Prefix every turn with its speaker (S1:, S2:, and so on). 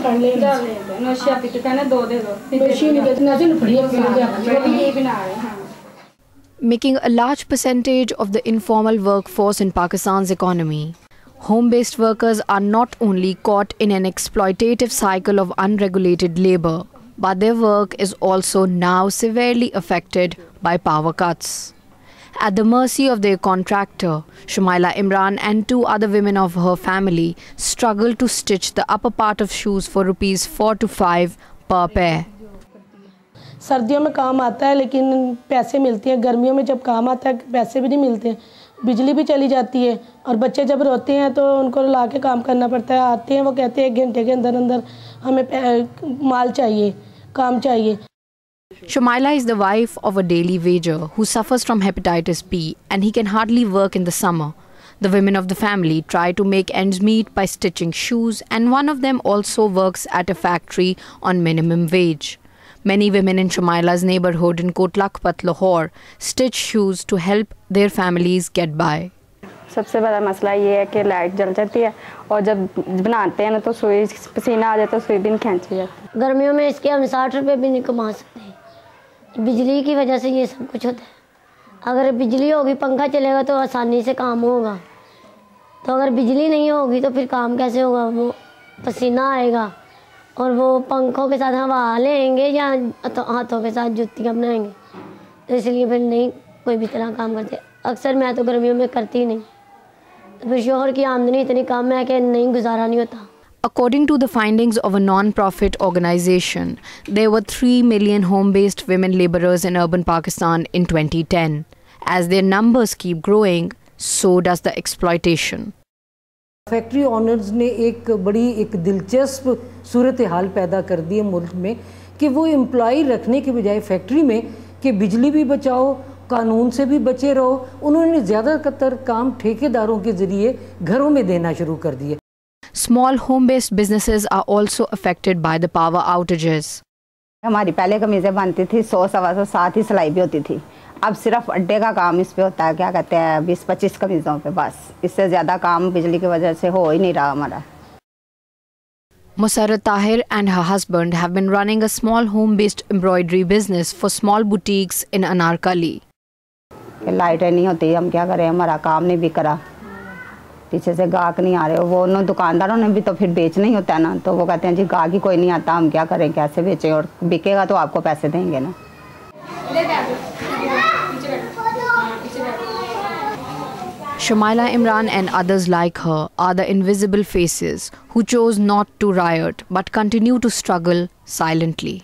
S1: फड़ ले
S2: नशा पीते कहने दो दे दो
S1: नशे नहीं कहते ना जिन फड़ी
S2: ये भी ना है।
S3: Making a large percentage of the informal workforce in Pakistan's economy, home-based workers are not only caught in an exploitative cycle of unregulated labor, but their work is also now severely affected by power cuts. At the mercy of their contractor, Shumaila Imran and 2 other women of her family struggle to stitch the upper part of shoes for rupees 4 to 5 per pair.
S1: सर्दियों में काम आता है लेकिन पैसे मिलते हैं, गर्मियों में जब काम आता है पैसे भी नहीं मिलते हैं, बिजली भी चली जाती है और बच्चे जब रोते हैं तो उनको ला के काम करना पड़ता है। आते हैं वो कहते हैं 1 घंटे के अंदर अंदर हमें माल चाहिए, काम चाहिए।
S3: Shumaila is the wife of a daily wager who suffers from hepatitis B and he can hardly work in the summer. The women of the family try to make ends meet by stitching shoes, and one of them also works at a factory on minimum wage. Many women in Shumaila's neighborhood in Kotlakpat, Lahore stitch shoes to help their families get by.
S4: सबसे बड़ा मसला ये है कि light जल जाती है और जब बनाते हैं ना तो सुई पसीना आ जाता है, सुई भी नहीं खींची जाती।
S5: गर्मियों में इसके हम 60 रुपये भी नहीं कमा सकते, बिजली की वजह से ये सब कुछ होता है। अगर बिजली होगी, पंखा चलेगा तो आसानी से काम होगा, तो अगर बिजली नहीं होगी तो फिर काम कैसे होगा? वो पसीना आएगा और वो पंखों के साथ हवा लेंगे या हाथों के साथ जुतियाँ बनाएंगे, तो इसलिए फिर नहीं कोई भी तरह काम करते। अक्सर मैं तो गर्मियों में करती ही नहीं, तो फिर शोहर की आमदनी इतनी कम है कि नहीं गुजारा नहीं होता।
S3: According to the findings of a non-profit organization, there were 3 million home-based women laborers in urban Pakistan in 2010. As their numbers keep growing, so does the exploitation.
S6: Factory owners ने एक दिलचस्प सूरत हाल पैदा कर दी है मुल्क में कि वो एम्प्लॉय रखने के बजाय फैक्ट्री में कि बिजली भी बचाओ, कानून से भी बचे रहो, उन्होंने ज़्यादातर काम ठेकेदारों के ज़रिए घरों में देना शुरू कर दिए।
S3: Small home-based businesses are also affected by the power outages.
S7: हमारी पहले कमीज़ें बनती थी 100-125 साथ ही सिलाई भी होती थी। अब सिर्फ अड्डे का काम इस पे होता है, क्या कहते हैं 20-25 कमीज़ों पे, बस इससे ज़्यादा काम बिजली की वजह से हो ही नहीं रहा हमारा।
S3: Musarrat Tahir and her husband have been running a small home-based embroidery business for small boutiques in Anarkali.
S7: लाइटें नहीं होती, हम क्या करें, हमारा काम नहीं बिक रहा, पीछे से गाहक नहीं आ रहे। वो उन दुकानदारों ने भी तो फिर बेचना ही होता है ना, तो वो कहते हैं जी गाहक ही कोई नहीं आता, हम क्या करें, कैसे बेचें, और बिकेगा तो आपको पैसे देंगे ना।
S3: Shumaila Imran and others like her are the invisible faces who chose not to riot but continue to struggle silently.